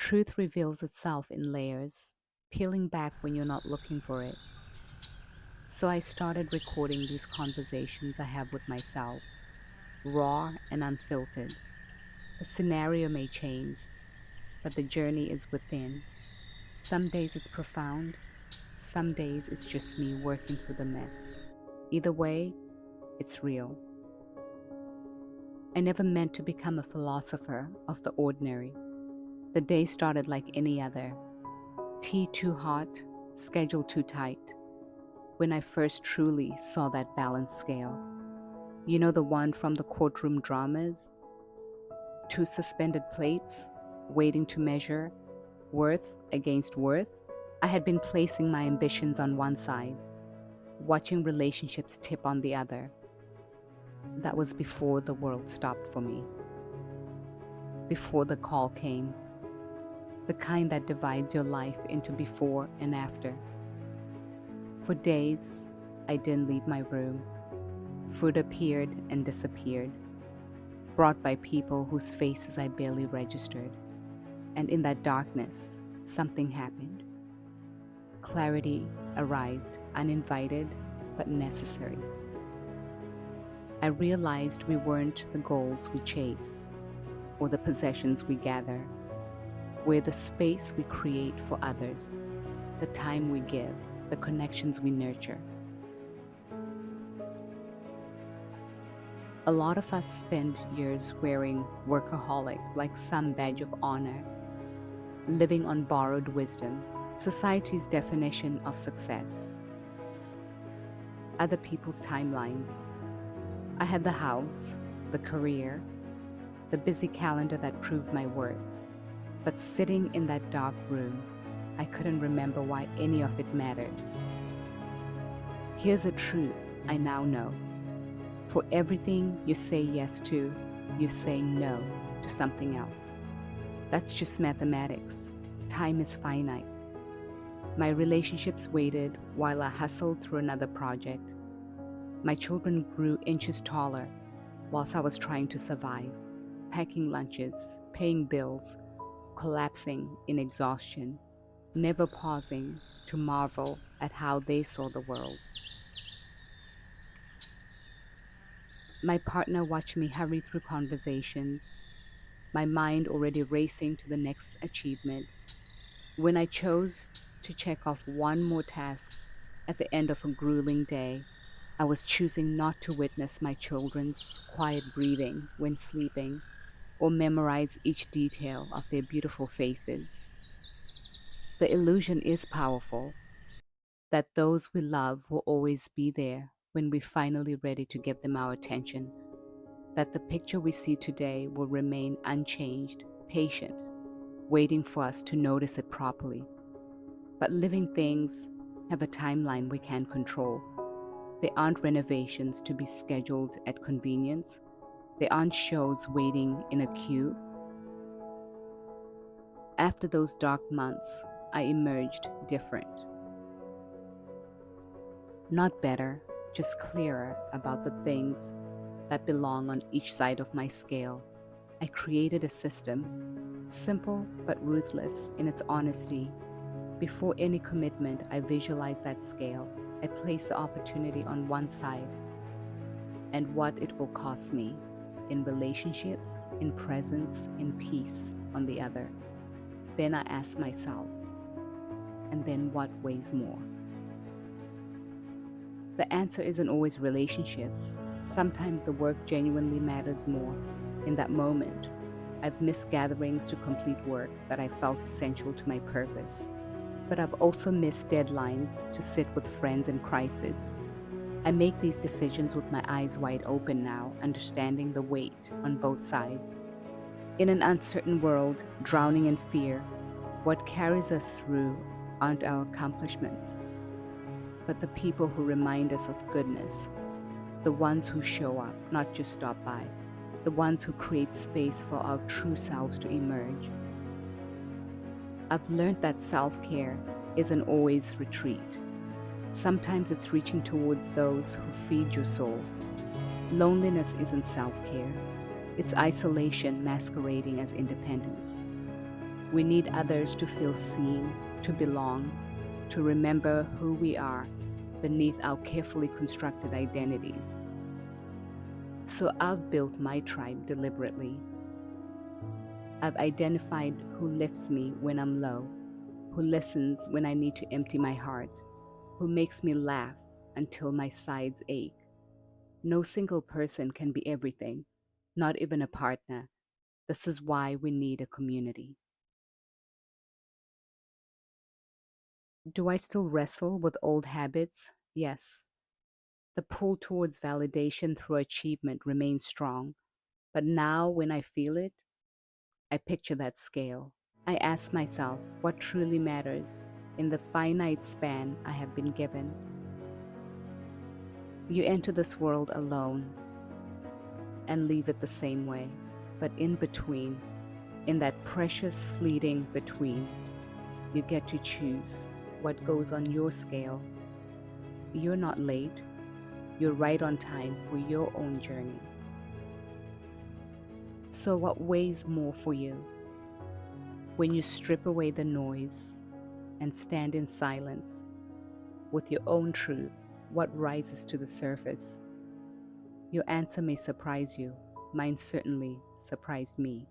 Truth reveals itself in layers, peeling back when you're not looking for it. So I started recording these conversations I have with myself, raw and unfiltered. The scenario may change, but the journey is within. Some days it's profound, some days it's just me working through the mess. Either way, it's real. I never meant to become a philosopher of the ordinary. The day started like any other. Tea too hot, schedule too tight. When I first truly saw that balance scale. You know, the one from the courtroom dramas? Two suspended plates, waiting to measure worth against worth. I had been placing my ambitions on one side, watching relationships tip on the other. That was before the world stopped for me, before the call came, the kind that divides your life into before and after. For days, I didn't leave my room. Food appeared and disappeared, brought by people whose faces I barely registered. And in that darkness, something happened. Clarity arrived, uninvited but necessary. I realized we weren't the goals we chase or the possessions we gather. We're the space we create for others, the time we give, the connections we nurture. A lot of us spend years wearing workaholic like some badge of honor, living on borrowed wisdom, society's definition of success, other people's timelines. I had the house, the career, the busy calendar that proved my worth. But sitting in that dark room, I couldn't remember why any of it mattered. Here's a truth I now know. For everything you say yes to, you're saying no to something else. That's just mathematics. Time is finite. My relationships waited while I hustled through another project. My children grew inches taller whilst I was trying to survive, packing lunches, paying bills, collapsing in exhaustion, never pausing to marvel at how they saw the world. My partner watched me hurry through conversations, my mind already racing to the next achievement. When I chose to check off one more task at the end of a grueling day, I was choosing not to witness my children's quiet breathing when sleeping or memorize each detail of their beautiful faces. The illusion is powerful that those we love will always be there when we're finally ready to give them our attention, that the picture we see today will remain unchanged, patient, waiting for us to notice it properly. But living things have a timeline we can't control. They aren't renovations to be scheduled at convenience. They aren't shows waiting in a queue. After those dark months, I emerged different. Not better, just clearer about the things that belong on each side of my scale. I created a system, simple but ruthless in its honesty. Before any commitment, I visualized that scale. I placed the opportunity on one side and what it will cost me in relationships, in presence, in peace on the other. Then I asked myself, and then what weighs more? The answer isn't always relationships. Sometimes the work genuinely matters more. In that moment, I've missed gatherings to complete work that I felt essential to my purpose. But I've also missed deadlines to sit with friends in crisis. I make these decisions with my eyes wide open now, understanding the weight on both sides. In an uncertain world, drowning in fear, what carries us through aren't our accomplishments, but the people who remind us of goodness, the ones who show up, not just stop by, the ones who create space for our true selves to emerge. I've learned that self-care isn't always retreat. Sometimes it's reaching towards those who feed your soul. Loneliness isn't self-care. It's isolation masquerading as independence. We need others to feel seen, to belong, to remember who we are beneath our carefully constructed identities. So I've built my tribe deliberately. I've identified who lifts me when I'm low, who listens when I need to empty my heart, who makes me laugh until my sides ache. No single person can be everything, not even a partner. This is why we need a community. Do I still wrestle with old habits? Yes. The pull towards validation through achievement remains strong, but now when I feel it, I picture that scale. I ask myself what truly matters in the finite span I have been given. You enter this world alone and leave it the same way, but in between, in that precious fleeting between, you get to choose what goes on your scale. You're not late, you're right on time for your own journey. So, what weighs more for you? When you strip away the noise and stand in silence with your own truth, what rises to the surface? Your answer may surprise you. Mine certainly surprised me.